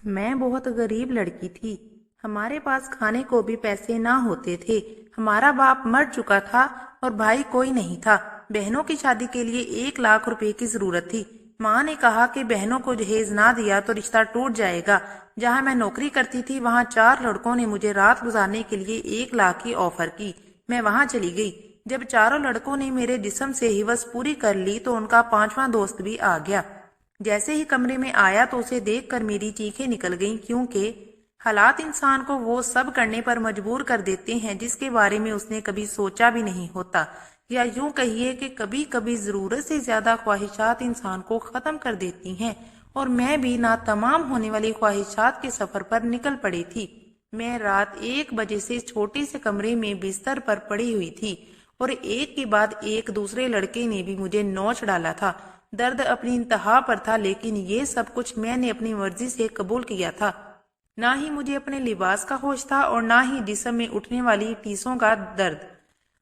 मैं बहुत गरीब लड़की थी। हमारे पास खाने को भी पैसे ना होते थे। हमारा बाप मर चुका था और भाई कोई नहीं था। बहनों की शादी के लिए 1 लाख रुपए की जरूरत थी। माँ ने कहा कि बहनों को जहेज ना दिया तो रिश्ता टूट जाएगा। जहाँ मैं नौकरी करती थी वहाँ 4 लड़कों ने मुझे रात गुजारने के लिए 1 लाख की ऑफर की। मैं वहाँ चली गई। जब चारों लड़कों ने मेरे जिस्म से हिवस पूरी कर ली तो उनका 5वां दोस्त भी आ गया। जैसे ही कमरे में आया तो उसे देखकर मेरी चीखें निकल गईं, क्योंकि हालात इंसान को वो सब करने पर मजबूर कर देते हैं जिसके बारे में उसने कभी सोचा भी नहीं होता। या यूं कहिए कि कभी कभी जरूरत से ज्यादा ख्वाहिशात इंसान को खत्म कर देती हैं। और मैं भी ना तमाम होने वाली ख्वाहिशात के सफर पर निकल पड़ी थी। मैं रात 1 बजे से छोटे से कमरे में बिस्तर पर पड़ी हुई थी और एक के बाद एक दूसरे लड़के ने भी मुझे नोच डाला था। दर्द अपनी इंतहा पर था, लेकिन ये सब कुछ मैंने अपनी मर्जी से कबूल किया था। ना ही मुझे अपने लिबास का होश था और ना ही जिस्म में उठने वाली टीसों का दर्द।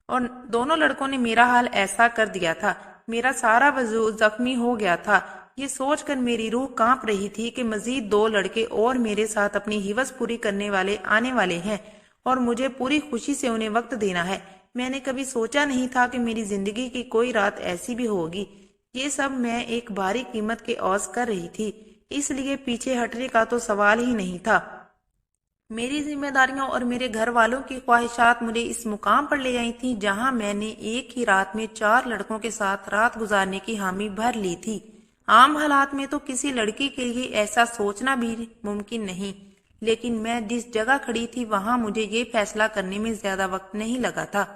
और दोनों लड़कों ने मेरा हाल ऐसा कर दिया था। मेरा सारा वजूद जख्मी हो गया था। ये सोचकर मेरी रूह कांप रही थी कि मजीद 2 लड़के और मेरे साथ अपनी हिवस पूरी करने वाले आने वाले हैं और मुझे पूरी खुशी से उन्हें वक्त देना है। मैंने कभी सोचा नहीं था कि मेरी जिंदगी की कोई रात ऐसी भी होगी। ये सब मैं एक भारी कीमत के औस कर रही थी, इसलिए पीछे हटने का तो सवाल ही नहीं था। मेरी जिम्मेदारियों और मेरे घर वालों की ख्वाहिशात मुझे इस मुकाम पर ले आई थी जहां मैंने एक ही रात में 4 लड़कों के साथ रात गुजारने की हामी भर ली थी। आम हालात में तो किसी लड़की के लिए ऐसा सोचना भी मुमकिन नहीं, लेकिन मैं जिस जगह खड़ी थी वहां मुझे ये फैसला करने में ज्यादा वक्त नहीं लगा था।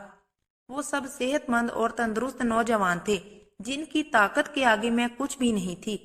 वो सब सेहतमंद और तंदुरुस्त नौजवान थे जिनकी ताकत के आगे मैं कुछ भी नहीं थी।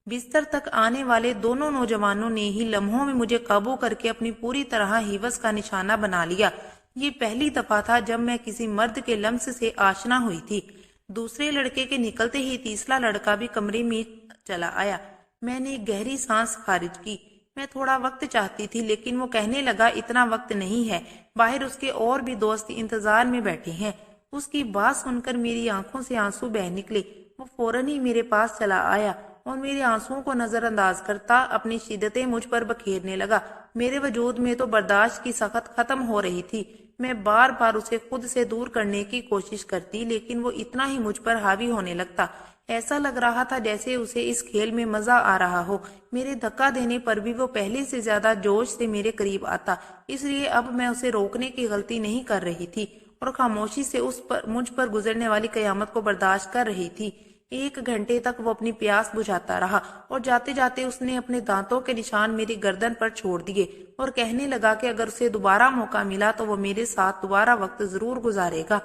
बिस्तर तक आने वाले दोनों नौजवानों ने ही लम्हों में मुझे काबू करके अपनी पूरी तरह हिवस का निशाना बना लिया। ये पहली दफा था जब मैं किसी मर्द के लम्स से आशना हुई थी। दूसरे लड़के के निकलते ही तीसरा लड़का भी कमरे में चला आया। मैंने एक गहरी सांस खारिज की। मैं थोड़ा वक्त चाहती थी, लेकिन वो कहने लगा इतना वक्त नहीं है, बाहर उसके और भी दोस्त इंतजार में बैठे हैं। उसकी बात सुनकर मेरी आंखों से आंसू बह निकले। वो फौरन ही मेरे पास चला आया और मेरे आंसुओं को नजरअंदाज करता अपनी शिद्दतें मुझ पर बखेरने लगा। मेरे वजूद में तो बर्दाश्त की सख्त खत्म हो रही थी। मैं बार बार उसे खुद से दूर करने की कोशिश करती, लेकिन वो इतना ही मुझ पर हावी होने लगता। ऐसा लग रहा था जैसे उसे इस खेल में मजा आ रहा हो। मेरे धक्का देने पर भी वो पहले से ज्यादा जोश से मेरे करीब आता, इसलिए अब मैं उसे रोकने की गलती नहीं कर रही थी और खामोशी से मुझ पर गुजरने वाली कयामत को बर्दाश्त कर रही थी। 1 घंटे तक वो अपनी प्यास बुझाता रहा और जाते जाते उसने अपने दांतों के निशान मेरी गर्दन पर छोड़ दिए और कहने लगा कि अगर उसे दोबारा मौका मिला तो वो मेरे साथ दोबारा वक्त जरूर गुजारेगा।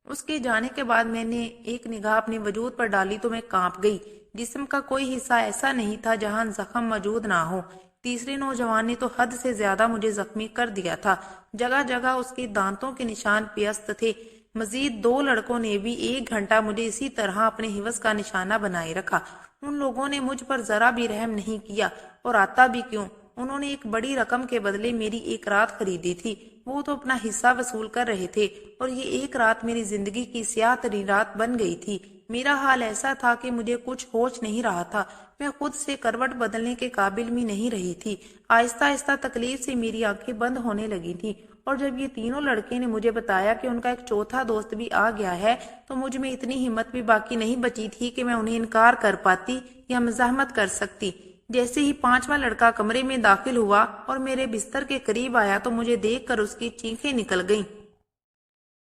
उसके जाने के बाद मैंने एक निगाह अपने वजूद पर डाली तो मैं कांप गई। जिस्म का कोई हिस्सा ऐसा नहीं था जहां जख्म मौजूद ना हो। तीसरे नौजवान ने तो हद से ज्यादा मुझे जख्मी कर दिया था। जगह जगह उसके दांतों के निशान व्यस्त थे। मजीद 2 लड़कों ने भी 1 घंटा मुझे इसी तरह अपने हिवस का निशाना बनाए रखा। उन लोगों ने मुझ पर जरा भी रहम नहीं किया, और आता भी क्यों। उन्होंने एक बड़ी रकम के बदले मेरी एक रात खरीदी थी। वो तो अपना हिस्सा वसूल कर रहे थे और ये एक रात मेरी जिंदगी की स्याह तरीन रात बन गई थी। मेरा हाल ऐसा था कि मुझे कुछ होश नहीं रहा था। मैं खुद से करवट बदलने के काबिल भी नहीं रही थी। आहिस्ता आहिस्ता तकलीफ से मेरी आंखें बंद होने लगी थी, और जब ये तीनों लड़के ने मुझे बताया कि उनका एक चौथा दोस्त भी आ गया है तो मुझ में इतनी हिम्मत भी बाकी नहीं बची थी कि मैं उन्हें इनकार कर पाती या मज़ाहमत कर सकती। जैसे ही 5वां लड़का कमरे में दाखिल हुआ और मेरे बिस्तर के करीब आया तो मुझे देखकर उसकी चीखें निकल गईं।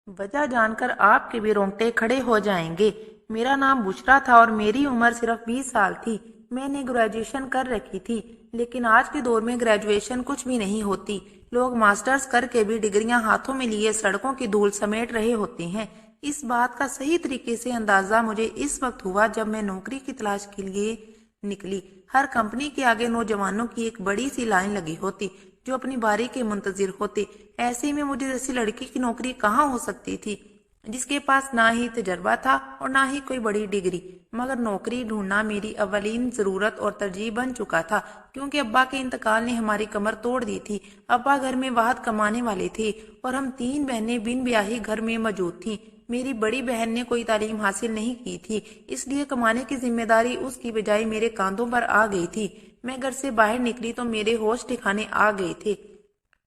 वजह जानकर आपके भी रोंगटे खड़े हो जाएंगे। मेरा नाम बुशरा था और मेरी उम्र सिर्फ 20 साल थी। मैंने ग्रेजुएशन कर रखी थी, लेकिन आज के दौर में ग्रेजुएशन कुछ भी नहीं होती। लोग मास्टर्स करके भी डिग्रियां हाथों में लिए सड़कों की धूल समेट रहे होते हैं। इस बात का सही तरीके से अंदाजा मुझे इस वक्त हुआ जब मैं नौकरी की तलाश के लिए निकली। हर कंपनी के आगे नौजवानों की एक बड़ी सी लाइन लगी होती जो अपनी बारी के मुंतजिर होते। ऐसे में मुझे जैसी लड़की की नौकरी कहाँ हो सकती थी जिसके पास ना ही तजर्बा था और ना ही कोई बड़ी डिग्री। मगर नौकरी ढूंढना मेरी अवलीन जरूरत और तरजीह बन चुका था, क्योंकि अब्बा के इंतकाल ने हमारी कमर तोड़ दी थी। अब्बा घर में वाहद कमाने वाले थे और हम 3 बहनें बिन ब्याही घर में मौजूद थीं। मेरी बड़ी बहन ने कोई तालीम हासिल नहीं की थी, इसलिए कमाने की जिम्मेदारी उसकी बजाय मेरे कांधों पर आ गई थी। میں گھر سے باہر نکلی تو میرے ہوش ٹھکانے آ گئے تھے۔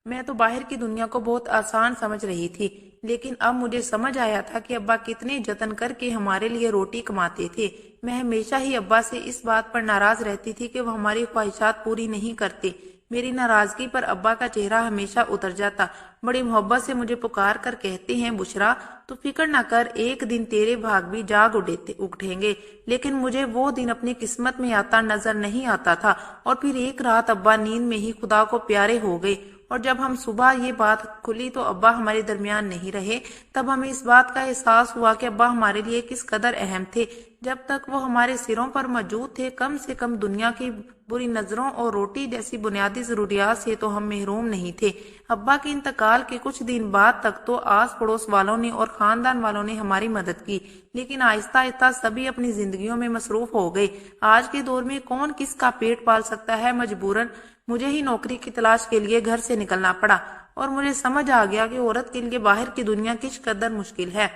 میں تو باہر کی دنیا کو بہت آسان سمجھ رہی تھی، لیکن اب مجھے سمجھ آیا تھا کہ ابا کتنے جتن کر کے ہمارے لیے روٹی کماتے تھے۔ میں ہمیشہ ہی ابا سے اس بات پر ناراض رہتی تھی کہ وہ ہماری خواہشات پوری نہیں کرتے۔ میری ناراضگی پر ابا کا چہرہ ہمیشہ اتر جاتا، بڑی محبت سے مجھے پکار کر کہتے ہیں، بشرا تو فکر نہ کر، ایک دن تیرے بھاگ بھی جاگ اٹھیں گے۔ لیکن مجھے وہ دن اپنی قسمت میں آتا نظر نہیں آتا تھا، اور پھر ایک رات ابا نیند میں ہی خدا کو پیارے ہو گئے، اور جب ہم صبح یہ بات کھلی تو ابا ہمارے درمیان نہیں رہے۔ تب ہمیں اس بات کا احساس ہوا کہ ابا ہمارے لیے کس قدر اہم تھے۔ جب تک وہ ہمارے سروں پر موجود تھے، کم سے کم دنیا کی بری نظروں اور روٹی جیسی بنیادی ضروریات سے تو ہم محروم نہیں تھے۔ ابا کے انتقال کے کچھ دن بعد تک تو آس پڑوس والوں نے اور خاندان والوں نے ہماری مدد کی، لیکن آہستہ آہستہ سبھی اپنی زندگیوں میں مصروف ہو گئے۔ آج کے دور میں کون کس کا پیٹ پال سکتا ہے؟ مجبوراً مجھے ہی نوکری کی تلاش کے لیے گھر سے نکلنا پڑا، اور مجھے سمجھ آ گیا کہ عورت کے لیے باہر کی دنیا کس قدر مشکل ہے۔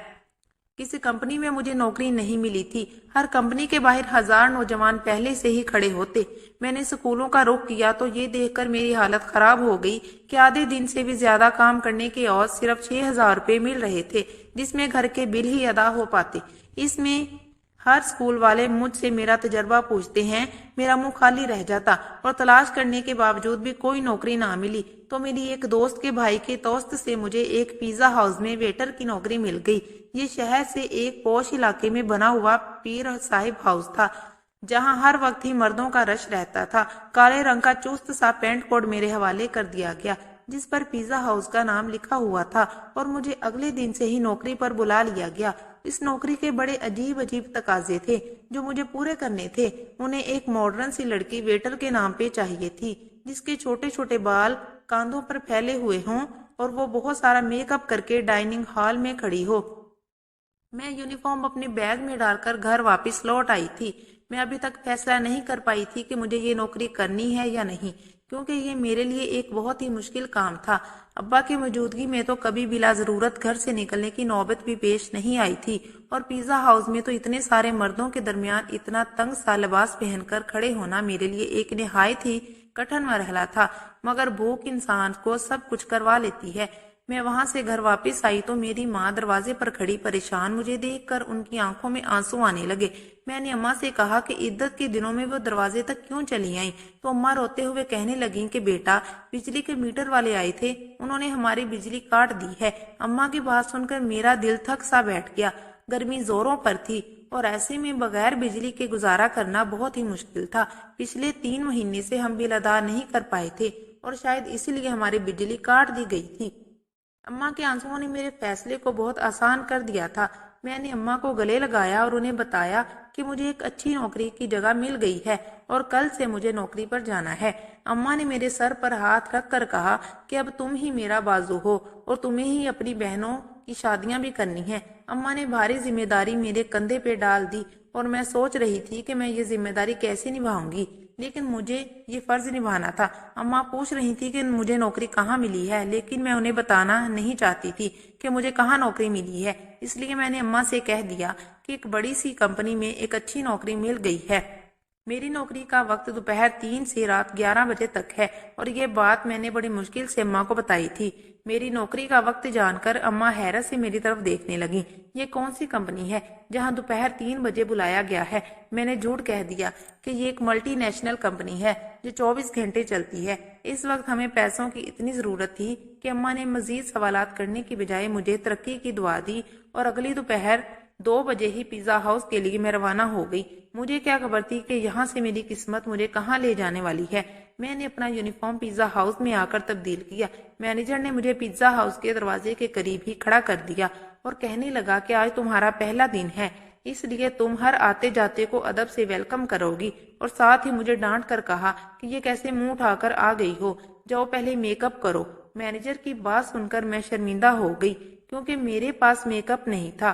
کسی کمپنی میں مجھے نوکری نہیں ملی تھی۔ ہر کمپنی کے باہر ہزار نوجوان پہلے سے ہی کھڑے ہوتے۔ میں نے سکولوں کا رخ کیا تو یہ دیکھ کر میری حالت خراب ہو گئی کہ آدھے دن سے بھی زیادہ کام کرنے کے عوض صرف 6,000 روپے مل رہے تھے، جس میں گھر کے بل ہی ادا ہو پاتے۔ اس میں ہر سکول والے مجھ سے میرا تجربہ پوچھتے ہیں، میرا منہ خالی رہ جاتا، اور تلاش کرنے کے باوجود بھی کوئی نوکری نہ ملی تو میری ایک دوست کے بھائی کے توست سے مجھے ایک پیزا ہاؤس میں ویٹر کی نوکری مل گئی۔ یہ شہر سے ایک پوش علاقے میں بنا ہوا پیر صاحب ہاؤس تھا، جہاں ہر وقت ہی مردوں کا رش رہتا تھا۔ کالے رنگ کا چست سا پینٹ کوٹ میرے حوالے کر دیا گیا، جس پر پیزا ہاؤس کا نام لکھا ہوا تھا، اور مجھے اگلے دن سے ہی نوکری پر بلا لیا گیا۔ اس نوکری کے بڑے عجیب عجیب تقاضے تھے جو مجھے پورے کرنے تھے۔ انہیں ایک ماڈرن سی لڑکی ویٹر کے نام پہ چاہیے تھی، جس کے چھوٹے چھوٹے بال کاندھوں پر پھیلے ہوئے ہوں اور وہ بہت سارا میک اپ کر کے ڈائننگ ہال میں کھڑی ہو۔ میں یونیفارم اپنے بیگ میں ڈال کر گھر واپس لوٹ آئی تھی۔ میں ابھی تک فیصلہ نہیں کر پائی تھی کہ مجھے یہ نوکری کرنی ہے یا نہیں، کیونکہ یہ میرے لیے ایک بہت ہی مشکل کام تھا۔ ابا کی موجودگی میں تو کبھی بلا ضرورت گھر سے نکلنے کی نوبت بھی پیش نہیں آئی تھی، اور پیزا ہاؤس میں تو اتنے سارے مردوں کے درمیان اتنا تنگ سا لباس پہن کر کھڑے ہونا میرے لیے ایک نہایت ہی کٹھن مرحلہ تھا، مگر بھوک انسان کو سب کچھ کروا لیتی ہے۔ میں وہاں سے گھر واپس آئی تو میری ماں دروازے پر کھڑی پریشان مجھے دیکھ کر ان کی آنکھوں میں آنسو آنے لگے۔ میں نے اماں سے کہا کہ عدت کے دنوں میں وہ دروازے تک کیوں چلی آئیں، تو اماں روتے ہوئے کہنے لگیں کہ بیٹا، بجلی کے میٹر والے آئے تھے، انہوں نے ہماری بجلی کاٹ دی ہے۔ اماں کی بات سن کر میرا دل تھک سا بیٹھ گیا۔ گرمی زوروں پر تھی، اور ایسے میں بغیر بجلی کے گزارا کرنا بہت ہی مشکل تھا۔ پچھلے 3 مہینے سے ہم بل ادا نہیں کر پائے تھے، اور شاید اسی لیے ہماری بجلی کاٹ دی گئی تھی۔ اماں کے آنسوؤں نے میرے فیصلے کو بہت آسان کر دیا تھا۔ میں نے اماں کو گلے لگایا اور انہیں بتایا کہ مجھے ایک اچھی نوکری کی جگہ مل گئی ہے اور کل سے مجھے نوکری پر جانا ہے۔ اماں نے میرے سر پر ہاتھ رکھ کر کہا کہ اب تم ہی میرا بازو ہو اور تمہیں ہی اپنی بہنوں کی شادیاں بھی کرنی ہیں۔ اماں نے بھاری ذمہ داری میرے کندھے پہ ڈال دی، اور میں سوچ رہی تھی کہ میں یہ ذمہ داری کیسے نبھاؤں گی، لیکن مجھے یہ فرض نبھانا تھا۔ اماں پوچھ رہی تھی کہ مجھے نوکری کہاں ملی ہے، لیکن میں انہیں بتانا نہیں چاہتی تھی کہ مجھے کہاں نوکری ملی ہے، اس لیے میں نے اماں سے کہہ دیا کہ ایک بڑی سی کمپنی میں ایک اچھی نوکری مل گئی ہے۔ میری نوکری کا وقت دوپہر 3 سے رات 11 بجے تک ہے، اور یہ بات میں نے بڑی مشکل سے اماں کو بتائی تھی۔ میری نوکری کا وقت جان کر اماں حیرت سے میری طرف دیکھنے لگیں۔ یہ کون سی کمپنی ہے جہاں دوپہر 3 بجے بلایا گیا ہے؟ میں نے جھوٹ کہہ دیا کہ یہ ایک ملٹی نیشنل کمپنی ہے جو 24 گھنٹے چلتی ہے۔ اس وقت ہمیں پیسوں کی اتنی ضرورت تھی کہ اماں نے مزید سوالات کرنے کی بجائے مجھے ترقی کی دعا دی، اور اگلی دوپہر 2 بجے ہی پیزا ہاؤس کے لیے میں روانہ ہو گئی۔ مجھے کیا خبر تھی کہ یہاں سے میری قسمت مجھے کہاں لے جانے والی ہے۔ میں نے اپنا یونیفارم پیزا ہاؤس میں آ کر تبدیل کیا۔ مینیجر نے مجھے پیزا ہاؤس کے دروازے کے قریب ہی کھڑا کر دیا اور کہنے لگا کہ آج تمہارا پہلا دن ہے، اس لیے تم ہر آتے جاتے کو ادب سے ویلکم کرو گی، اور ساتھ ہی مجھے ڈانٹ کر کہا کہ یہ کیسے منہ اٹھا کر آ گئی ہو، جاؤ پہلے میک اپ کرو۔ مینیجر کی بات سن کر میں شرمندہ ہو گئی، کیونکہ میرے پاس میک اپ نہیں تھا۔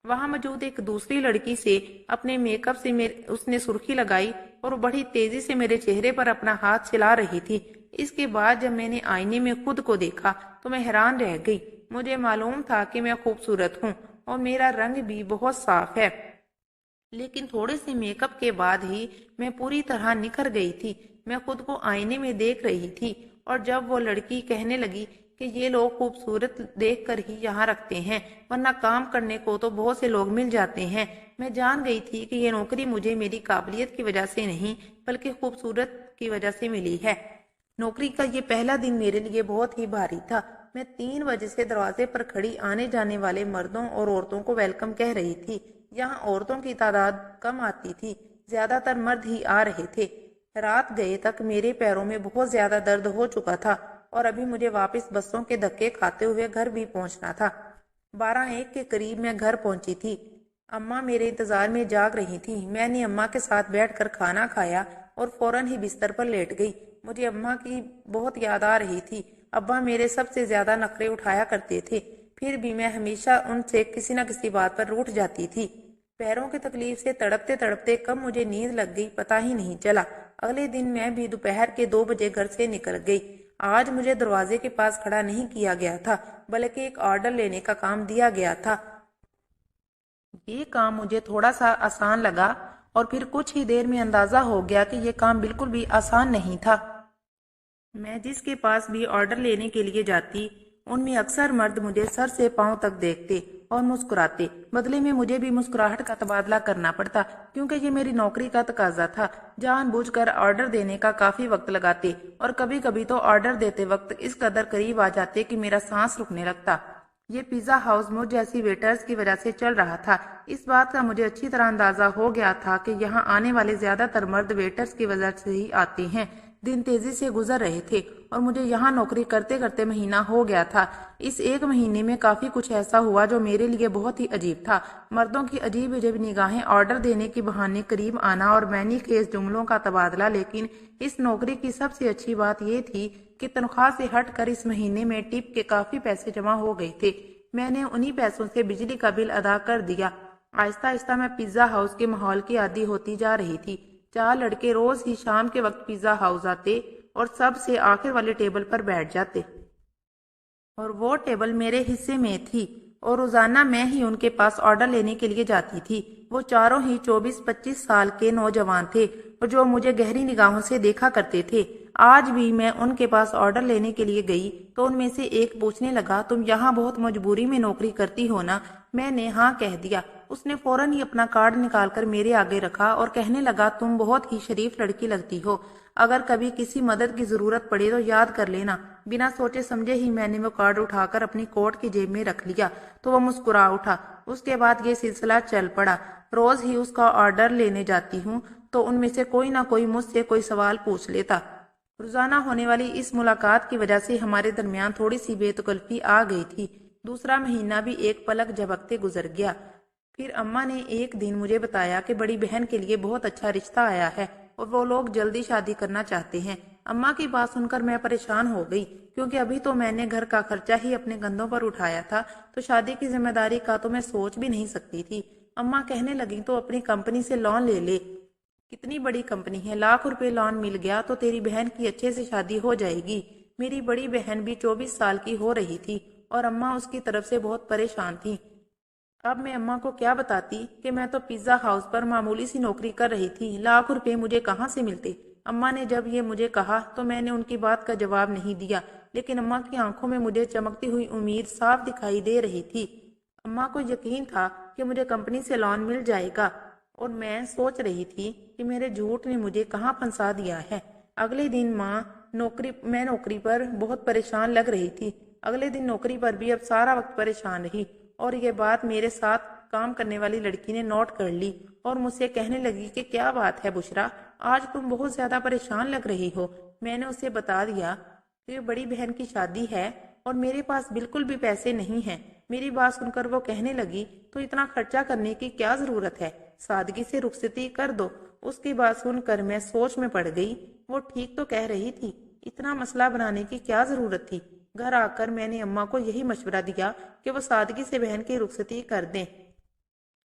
وہاں موجود ایک دوسری لڑکی سے اپنے میک اپ سے اس نے سرخی لگائی اور بڑی تیزی سے میرے چہرے پر اپنا ہاتھ چلا رہی تھی۔ اس کے بعد جب میں نے آئینے میں خود کو دیکھا تو میں حیران رہ گئی۔ مجھے معلوم تھا کہ میں خوبصورت ہوں اور میرا رنگ بھی بہت صاف ہے، لیکن تھوڑے سے میک اپ کے بعد ہی میں پوری طرح نکھر گئی تھی۔ मैं खुद को आईने में देख रही थी और जब वो लड़की कहने लगी कि ये लोग खूबसूरत देख कर ही यहाँ रखते हैं, वरना काम करने को तो बहुत से लोग मिल जाते हैं, मैं जान गई थी कि ये नौकरी मुझे मेरी काबिलियत की वजह से नहीं बल्कि खूबसूरत की वजह से मिली है। नौकरी का ये पहला दिन मेरे लिए बहुत ही भारी था। मैं 3 बजे से दरवाजे पर खड़ी आने जाने वाले मर्दों और औरतों को वेलकम कह रही थी। यहाँ औरतों की तादाद कम आती थी, ज्यादातर मर्द ही आ रहे थे। रात गए तक मेरे पैरों में बहुत ज्यादा दर्द हो चुका था और अभी मुझे वापस बसों के धक्के खाते हुए घर भी पहुंचना था। 12-1 के करीब मैं घर पहुंची थी। अम्मा मेरे इंतजार में जाग रही थी। मैंने अम्मा के साथ बैठकर खाना खाया और फौरन ही बिस्तर पर लेट गई। मुझे अम्मा की बहुत याद आ रही थी। अब्बा मेरे सबसे ज्यादा नखरे उठाया करते थे, फिर भी मैं हमेशा उनसे किसी न किसी बात पर रूठ जाती थी। पैरों की तकलीफ से तड़पते तड़पते कब मुझे नींद लग गई पता ही नहीं चला। अगले दिन मैं भी दोपहर के 2 बजे घर से निकल गई। आज मुझे दरवाजे के पास खड़ा नहीं किया गया था, बल्कि एक ऑर्डर लेने का काम दिया गया था। ये काम मुझे थोड़ा सा आसान लगा और फिर कुछ ही देर में अंदाजा हो गया कि ये काम बिल्कुल भी आसान नहीं था। मैं जिसके पास भी ऑर्डर लेने के लिए जाती, उनमें अक्सर मर्द मुझे सर से पांव तक देखते और मुस्कुराते। बदले में मुझे भी मुस्कुराहट का तबादला करना पड़ता, क्योंकि ये मेरी नौकरी का तकाजा था। जानबूझकर ऑर्डर देने का काफी वक्त लगाते और कभी कभी तो ऑर्डर देते वक्त इस कदर करीब आ जाते कि मेरा सांस रुकने लगता। ये पिज्जा हाउस मुझ जैसी वेटर्स की वजह से चल रहा था। इस बात का मुझे अच्छी तरह अंदाजा हो गया था कि यहाँ आने वाले ज्यादातर मर्द वेटर्स की वजह से ही आते हैं। दिन तेजी से गुजर रहे थे और मुझे यहाँ नौकरी करते करते महीना हो गया था। इस एक महीने में काफी कुछ ऐसा हुआ जो मेरे लिए बहुत ही अजीब था। मर्दों की अजीब अजीब निगाहें, ऑर्डर देने के बहाने करीब आना और मैनी खेज जुमलों का तबादला। लेकिन इस नौकरी की सबसे अच्छी बात यह थी कि तनख्वाह से हटकर इस महीने में टिप के काफी पैसे जमा हो गए थे। मैंने उन्हीं पैसों से बिजली का बिल अदा कर दिया। आहिस्ता आहिस्ता मैं पिज्जा हाउस के माहौल की आदी होती जा रही थी। 4 लड़के रोज ही शाम के वक्त पिज्जा हाउस आते और सबसे आखिर वाले टेबल पर बैठ जाते और वो टेबल मेरे हिस्से में थी और रोजाना मैं ही उनके पास ऑर्डर लेने के लिए जाती थी। वो चारों ही 24-25 साल के नौजवान थे और जो मुझे गहरी निगाहों से देखा करते थे। आज भी मैं उनके पास ऑर्डर लेने के लिए गई तो उनमें से एक पूछने लगा, तुम यहाँ बहुत मजबूरी में नौकरी करती हो ना? मैंने हाँ कह दिया। उसने फौरन ही अपना कार्ड निकालकर मेरे आगे रखा और कहने लगा, तुम बहुत ही शरीफ लड़की लगती हो। अगर कभी किसी मदद की जरूरत पड़े तो याद कर लेना। बिना सोचे समझे ही मैंने वो कार्ड उठाकर अपनी कोट की जेब में रख लिया तो वो मुस्कुरा उठा। उसके बाद ये सिलसिला चल पड़ा। रोज ही उसका ऑर्डर लेने जाती हूँ तो उनमें से कोई ना कोई मुझसे कोई सवाल पूछ लेता। रोजाना होने वाली इस मुलाकात की वजह से हमारे दरमियान थोड़ी सी बेतकल्फी आ गई थी। दूसरा महीना भी एक पलक झपकते गुजर गया। फिर अम्मा ने एक दिन मुझे बताया कि बड़ी बहन के लिए बहुत अच्छा रिश्ता आया है और वो लोग जल्दी शादी करना चाहते हैं। अम्मा की बात सुनकर मैं परेशान हो गई, क्योंकि अभी तो मैंने घर का खर्चा ही अपने कंधों पर उठाया था, तो शादी की जिम्मेदारी का तो मैं सोच भी नहीं सकती थी। अम्मा कहने लगी, तो अपनी कंपनी से लोन ले ले। कितनी बड़ी कंपनी है, लाख रुपए लोन मिल गया तो तेरी बहन की अच्छे से शादी हो जाएगी। मेरी बड़ी बहन भी 24 साल की हो रही थी और अम्मा उसकी तरफ से बहुत परेशान थी। अब मैं अम्मा को क्या बताती कि मैं तो पिज्जा हाउस पर मामूली सी नौकरी कर रही थी, लाख रुपए मुझे कहाँ से मिलते। अम्मा ने जब ये मुझे कहा तो मैंने उनकी बात का जवाब नहीं दिया, लेकिन अम्मा की आंखों में मुझे चमकती हुई उम्मीद साफ दिखाई दे रही थी। अम्मा को यकीन था कि मुझे कंपनी से लोन मिल जाएगा और मैं सोच रही थी कि मेरे झूठ ने मुझे कहाँ फंसा दिया है। अगले दिन मैं नौकरी पर बहुत परेशान लग रही थी। अगले दिन नौकरी पर भी अब सारा वक्त परेशान रही और ये बात मेरे साथ काम करने वाली लड़की ने नोट कर ली और मुझसे कहने लगी कि क्या बात है बुशरा, आज तुम बहुत ज्यादा परेशान लग रही हो। मैंने उसे बता दिया कि बड़ी बहन की शादी है और मेरे पास बिल्कुल भी पैसे नहीं हैं। मेरी बात सुनकर वो कहने लगी, तो इतना खर्चा करने की क्या जरूरत है, सादगी से रुखसती कर दो। उसकी बात सुनकर मैं सोच में पड़ गई। वो ठीक तो कह रही थी, इतना मसला बनाने की क्या जरूरत थी। घर आकर मैंने अम्मा को यही मशवरा दिया कि वो सादगी से बहन की रुखसती कर दें,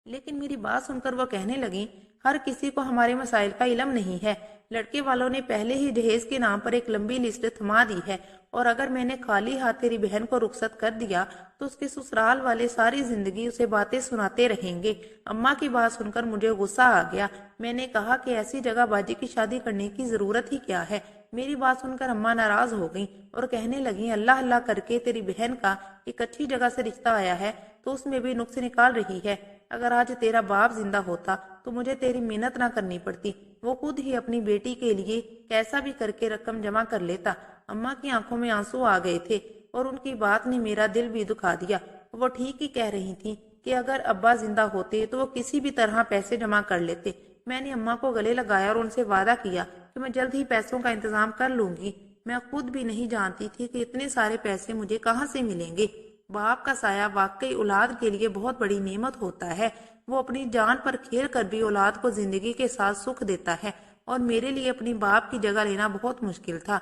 लेकिन मेरी बात सुनकर वो कहने लगी, हर किसी को हमारे मसाइल का इल्म नहीं है। लड़के वालों ने पहले ही जहेज के नाम पर एक लंबी लिस्ट थमा दी है, और अगर मैंने खाली हाथ तेरी बहन को रुखसत कर दिया तो उसके ससुराल वाले सारी जिंदगी उसे बातें सुनाते रहेंगे। अम्मा की बात सुनकर मुझे गुस्सा आ गया। मैंने कहा कि ऐसी जगह बाजी की शादी करने की जरूरत ही क्या है। मेरी बात सुनकर अम्मा नाराज हो गईं और कहने लगी, अल्लाह अल्लाह करके तेरी बहन का एक अच्छी जगह से रिश्ता आया है तो उसमें भी नुक्स निकाल रही है। अगर आज तेरा बाप जिंदा होता तो मुझे तेरी मिन्नत ना करनी पड़ती, वो खुद ही अपनी बेटी के लिए कैसा भी करके रकम जमा कर लेता। अम्मा की आंखों में आंसू आ गए थे और उनकी बात ने मेरा दिल भी दुखा दिया। वो ठीक ही कह रही थी कि अगर अब्बा जिंदा होते तो वो किसी भी तरह पैसे जमा कर लेते। मैंने अम्मा को गले लगाया और उनसे वादा किया कि मैं जल्द ही पैसों का इंतजाम कर लूंगी। मैं खुद भी नहीं जानती थी कि इतने सारे पैसे मुझे कहाँ से मिलेंगे। बाप का साया वाकई औलाद के लिए बहुत बड़ी नेमत होता है। वो अपनी जान पर खेल कर भी औलाद को जिंदगी के साथ सुख देता है, और मेरे लिए अपनी बाप की जगह लेना बहुत मुश्किल था।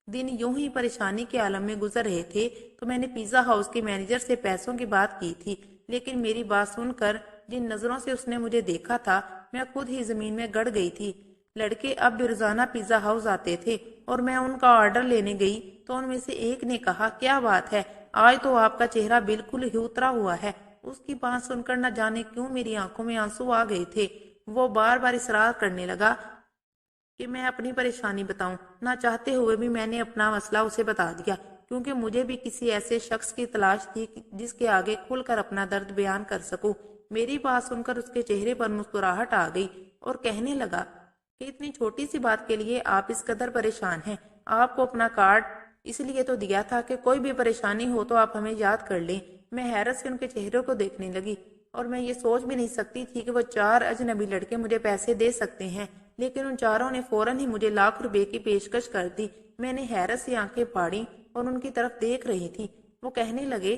दिन यूं ही परेशानी के आलम में गुजर रहे थे तो मैंने पिज्जा हाउस के मैनेजर से पैसों की बात की थी, लेकिन मेरी बात सुनकर जिन नजरों से उसने मुझे देखा था, मैं खुद ही जमीन में गड़ गई थी। लड़के अब भी रोजाना पिज्जा हाउस आते थे और मैं उनका ऑर्डर लेने गई तो उनमें से एक ने कहा, क्या बात है, आज तो आपका चेहरा बिल्कुल ही उतरा हुआ है। उसकी बात सुनकर न जाने क्यों मेरी आंखों में आंसू आ गए थे। वो बार बार इसरार करने लगा कि मैं अपनी परेशानी बताऊं। ना चाहते हुए भी मैंने अपना मसला उसे बता दिया, क्योंकि मुझे भी किसी ऐसे शख्स की तलाश थी जिसके आगे खुलकर अपना दर्द बयान कर सकूं। मेरी बात सुनकर उसके चेहरे पर मुस्कुराहट आ गई और कहने लगा कि इतनी छोटी सी बात के लिए आप इस कदर परेशान हैं। आपको अपना कार्ड इसलिए तो दिया था कि कोई भी परेशानी हो तो आप हमें याद कर लें। मैं हैरत से उनके चेहरे को देखने लगी और मैं ये सोच भी नहीं सकती थी कि वो 4 अजनबी लड़के मुझे पैसे दे सकते हैं, लेकिन उन चारों ने फौरन ही मुझे लाख रुपए की पेशकश कर दी। मैंने हैरत से आंखें फाड़ी और उनकी तरफ देख रही थी। वो कहने लगे,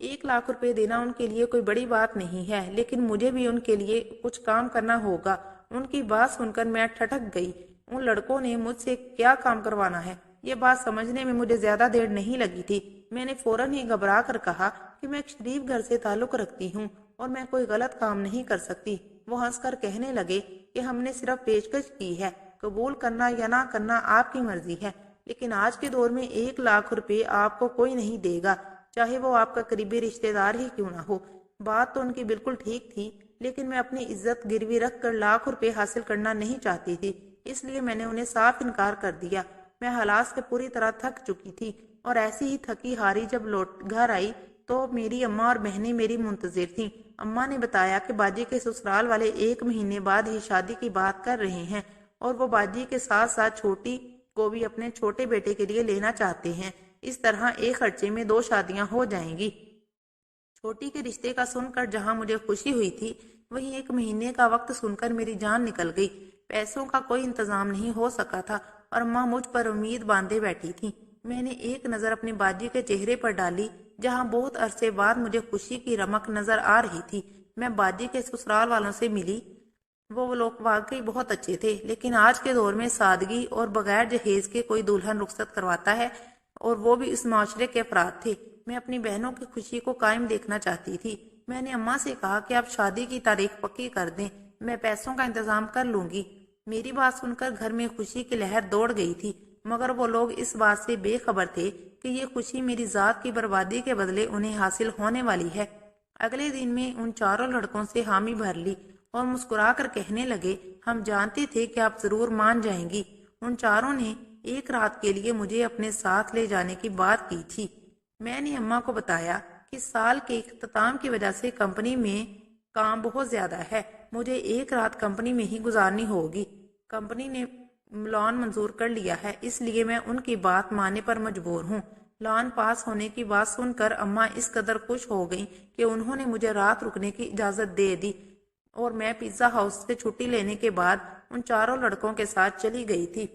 1 लाख रुपए देना उनके लिए कोई बड़ी बात नहीं है, लेकिन मुझे भी उनके लिए कुछ काम करना होगा। उनकी बात सुनकर मैं ठठक गई। उन लड़कों ने मुझसे क्या काम करवाना है, ये बात समझने में मुझे ज्यादा देर नहीं लगी थी। मैंने फौरन ही घबरा कर कहा कि मैं एक शरीफ घर से ताल्लुक रखती हूँ और मैं कोई गलत काम नहीं कर सकती। वो हंसकर कहने लगे कि हमने सिर्फ पेशकश की है, कबूल करना या ना करना आपकी मर्जी है, लेकिन आज के दौर में 1 लाख रुपए आपको कोई नहीं देगा, चाहे वो आपका करीबी रिश्तेदार ही क्यों ना हो। बात तो उनकी बिल्कुल ठीक थी, लेकिन मैं अपनी इज्जत गिरवी रख कर लाख रुपए हासिल करना नहीं चाहती थी, इसलिए मैंने उन्हें साफ इनकार कर दिया। मैं हालात से पूरी तरह थक चुकी थी और ऐसी ही थकी हारी जब लौट घर आई तो मेरी अम्मा और बहनें मेरी मुंतजिर थीं। अम्मा ने बताया कि बाजी के ससुराल वाले 1 महीने बाद ही शादी की बात कर रहे हैं और वो बाजी के साथ साथ छोटी को भी अपने छोटे बेटे के लिए लेना चाहते हैं। इस तरह एक खर्चे में 2 शादियां हो जाएंगी। छोटी के रिश्ते का सुनकर जहां मुझे खुशी हुई थी, वहीं 1 महीने का वक्त सुनकर मेरी जान निकल गई। पैसों का कोई इंतजाम नहीं हो सका था और अम्मा मुझ पर उम्मीद बांधे बैठी थी। मैंने एक नजर अपनी बाजी के चेहरे पर डाली, जहां बहुत अरसे बाद मुझे खुशी की रमक नजर आ रही थी। मैं बाजी के ससुराल वालों से मिली। वो लोग वाकई बहुत अच्छे थे, लेकिन आज के दौर में सादगी और बगैर जहेज के कोई दुल्हन रुखसत करवाता है, और वो भी इस माशरे के अफराद थे। मैं अपनी बहनों की खुशी को कायम देखना चाहती थी। मैंने अम्मा से कहा कि आप शादी की तारीख पक्की कर दें, मैं पैसों का इंतजाम कर लूंगी। मेरी बात सुनकर घर में खुशी की लहर दौड़ गई थी, मगर वो लोग इस बात से बेखबर थे कि ये खुशी मेरी जात की बर्बादी के बदले उन्हें हासिल होने वाली है। अगले दिन में उन चारों लड़कों से हामी भर ली और मुस्कुराकर कहने लगे, हम जानते थे कि आप जरूर मान जाएंगी। उन चारों ने एक रात के लिए मुझे अपने साथ ले जाने की बात की थी। मैंने अम्मा को बताया कि साल के इख्तिताम की वजह से कंपनी में काम बहुत ज्यादा है, मुझे एक रात कंपनी में ही गुजारनी होगी। कंपनी ने लोन मंजूर कर लिया है, इसलिए मैं उनकी बात मानने पर मजबूर हूँ। लोन पास होने की बात सुनकर अम्मा इस कदर खुश हो गईं कि उन्होंने मुझे रात रुकने की इजाजत दे दी और मैं पिज्जा हाउस से छुट्टी लेने के बाद उन चारों लड़कों के साथ चली गई थी।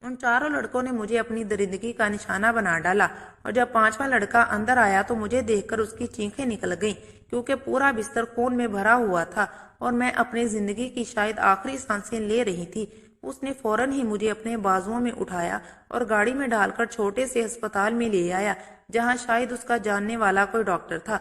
उन चारों लड़कों ने मुझे अपनी दरिंदगी का निशाना बना डाला और जब 5वां लड़का अंदर आया तो मुझे देखकर उसकी चीखें निकल गईं, क्योंकि पूरा बिस्तर खून में भरा हुआ था और मैं अपनी जिंदगी की शायद आखिरी सांसें ले रही थी। उसने फौरन ही मुझे अपने बाजुओं में उठाया और गाड़ी में डालकर छोटे से अस्पताल में ले आया, जहां शायद उसका जानने वाला कोई डॉक्टर था।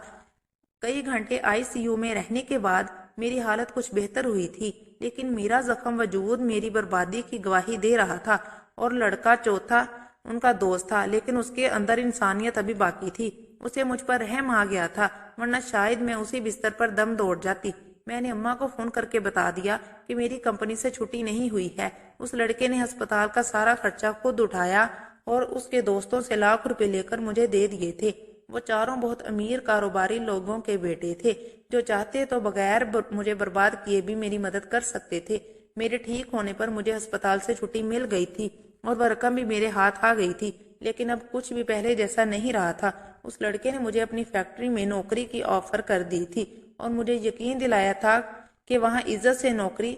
कई घंटे आईसीयू में रहने के बाद میری حالت کچھ بہتر ہوئی تھی، لیکن میرا زخم وجود میری بربادی کی گواہی دے رہا تھا۔ اور لڑکا چوتھا ان کا دوست تھا، لیکن اس کے اندر انسانیت ابھی باقی تھی۔ اسے مجھ پر رحم آ گیا تھا، ورنہ شاید میں اسی بستر پر دم توڑ جاتی۔ میں نے اماں کو فون کر کے بتا دیا کہ میری کمپنی سے چھٹی نہیں ہوئی ہے۔ اس لڑکے نے ہسپتال کا سارا خرچہ خود اٹھایا اور اس کے دوستوں سے لاکھ روپے لے کر مجھے دے دیے تھے۔ وہ چاروں بہت امیر کاروباری لوگوں کے بیٹے تھے، جو چاہتے تو بغیر مجھے برباد کیے بھی میری مدد کر سکتے تھے۔ میرے ٹھیک ہونے پر مجھے ہسپتال سے چھٹی مل گئی تھی اور وہ رقم بھی میرے ہاتھ آ گئی تھی، لیکن اب کچھ بھی پہلے جیسا نہیں رہا تھا۔ اس لڑکے نے مجھے اپنی فیکٹری میں نوکری کی آفر کر دی تھی اور مجھے یقین دلایا تھا کہ وہاں عزت سے نوکری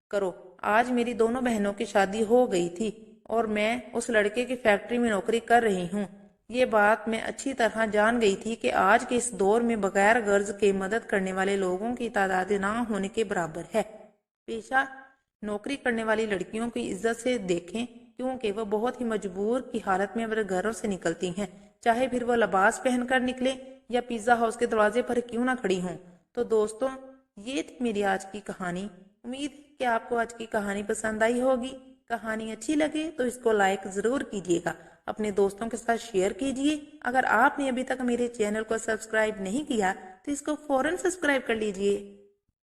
کرو۔ آج میری دونوں بہنوں کی شادی ہو گئی تھی اور میں اس لڑکے کی فیکٹری میں نوکری کر رہی ہوں۔ یہ بات میں اچھی طرح جان گئی تھی کہ آج کے اس دور میں بغیر غرض کے مدد کرنے والے لوگوں کی تعداد نہ ہونے کے برابر ہے۔ پیشہ نوکری کرنے والی لڑکیوں کی عزت سے دیکھیں، کیونکہ وہ بہت ہی مجبور کی حالت میں اپنے گھروں سے نکلتی ہیں، چاہے پھر وہ لباس پہن کر نکلے یا پیزا ہاؤس کے دروازے پر کیوں نہ کھڑی ہوں۔ تو دوستوں، یہ تھی میری آج کی کہانی۔ امید ہے کہ آپ کو آج کی کہانی پسند آئی ہوگی۔ کہانی اچھی لگے تو اس کو لائک ضرور کیجیے گا، اپنے دوستوں کے ساتھ شیئر کیجیے۔ اگر آپ نے ابھی تک میرے چینل کو سبسکرائب نہیں کیا تو اس کو فوراً سبسکرائب کر لیجیے۔